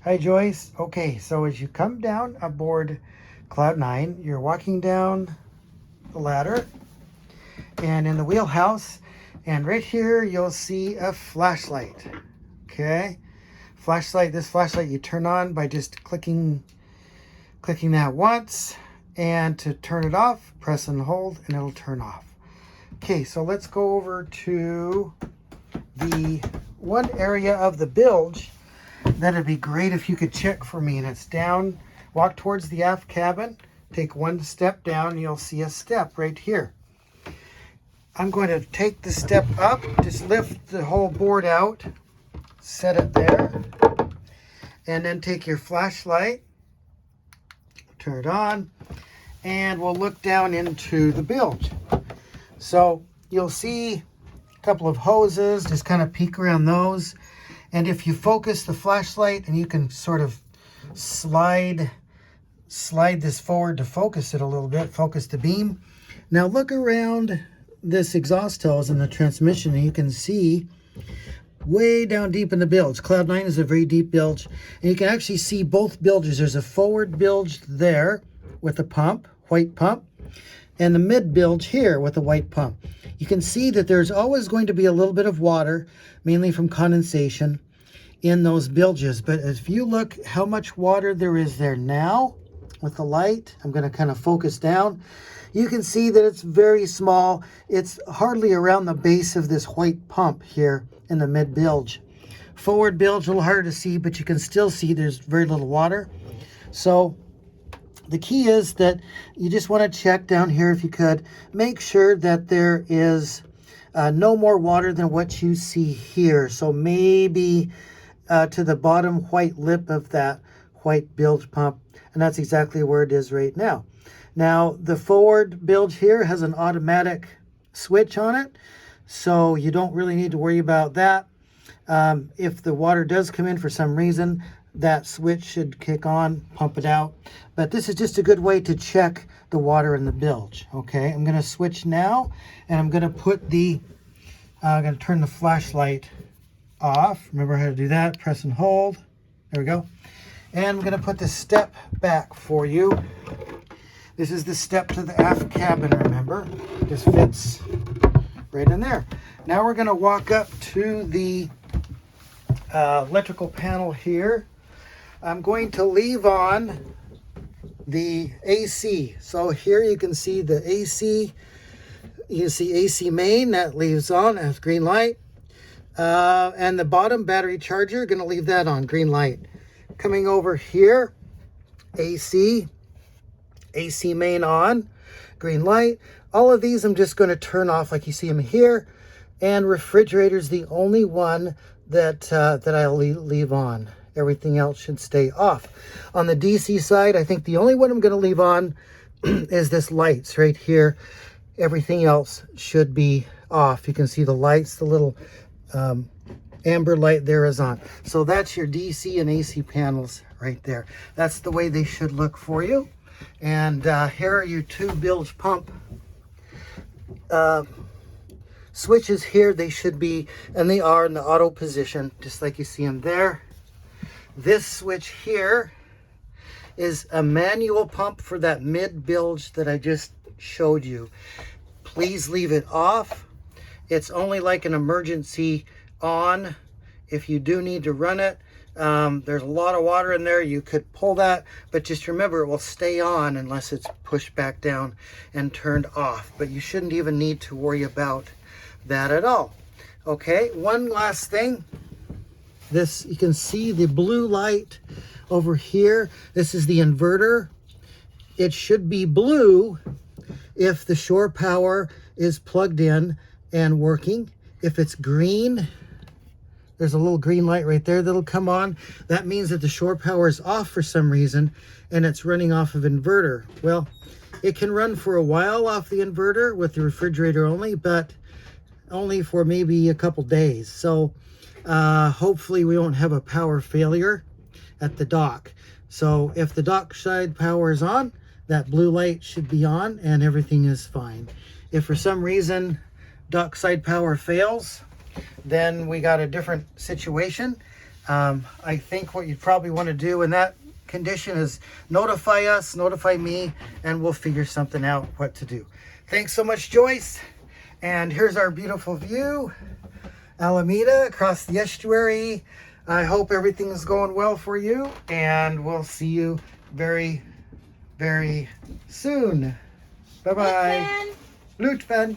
Hi, Joyce. Okay, so as you come down aboard Cloud 9, you're walking down the ladder and in the wheelhouse, and right here you'll see a flashlight. Okay, this flashlight you turn on by just clicking that once, and to turn it off, press and hold and it'll turn off. Okay, so let's go over to the one area of the bilge that'd be great if you could check for me, and it's down. Walk towards the aft cabin, take one step down, and you'll see a step right here. I'm going to take the step up, just lift the whole board out, set it there, and then take your flashlight, turn it on, and we'll look down into the bilge. So you'll see a couple of hoses, just kind of peek around those. And if you focus the flashlight, and you can sort of slide this forward to focus it a little bit, focus the beam. Now look around this exhaust hose in the transmission, and you can see way down deep in the bilge. Cloud 9 is a very deep bilge, and you can actually see both bilges. There's a forward bilge there with a pump, white pump, and the mid bilge here with a white pump. You can see that there's always going to be a little bit of water, mainly from condensation, in those bilges. But if you look how much water there is there now with the light, I'm going to kind of focus down. You can see that it's very small. It's hardly around the base of this white pump here in the mid bilge. Forward bilge, a little harder to see, but you can still see there's very little water. So the key is that you just want to check down here, if you could, make sure that there is no more water than what you see here. So maybe to the bottom white lip of that white bilge pump, and that's exactly where it is right now. Now the forward bilge here has an automatic switch on it, so you don't really need to worry about that. If the water does come in for some reason, that switch should kick on, pump it out. But this is just a good way to check the water in the bilge. Okay, I'm going to switch now, and I'm going to put the, I'm going to turn the flashlight off. Remember how to do that, press and hold. There we go. And I'm going to put the step back for you. This is the step to the aft cabin, remember. This fits right in there. Now we're going to walk up to the electrical panel here. I'm going to leave on the AC. So here you can see the AC. You can see AC main, that leaves on, has green light. And the bottom battery charger, going to leave that on, green light. Coming over here, AC main on, green light. All of these I'm just going to turn off like you see them here. And refrigerator's the only one that I'll leave on. Everything else should stay off. On the DC side, I think the only one I'm going to leave on is this lights right here. Everything else should be off. You can see the lights, the little amber light there is on. So that's your DC and AC panels right there. That's the way they should look for you. And here are your two bilge pump switches here. They should be, and they are in the auto position, just like you see them there. This switch here is a manual pump for that mid bilge that I just showed you. Please leave it off. It's only like an emergency on. If you do need to run it, there's a lot of water in there, you could pull that, but just remember it will stay on unless it's pushed back down and turned off. But you shouldn't even need to worry about that at all. Okay, one last thing. This, you can see the blue light over here. This is the inverter. It should be blue if the shore power is plugged in and working. If it's green, there's a little green light right there that'll come on. That means that the shore power is off for some reason and it's running off of inverter. Well, it can run for a while off the inverter with the refrigerator only, but only for maybe a couple days. So hopefully we won't have a power failure at the dock. So if the dock side power is on, that blue light should be on and everything is fine. If for some reason dock side power fails, then we got a different situation. I think what you'd probably want to do in that condition is notify us, notify me, and we'll figure something out what to do. Thanks so much, Joyce. And here's our beautiful view, Alameda across the estuary. I hope everything is going well for you, and we'll see you very, very soon. Bye-bye. Lutfen.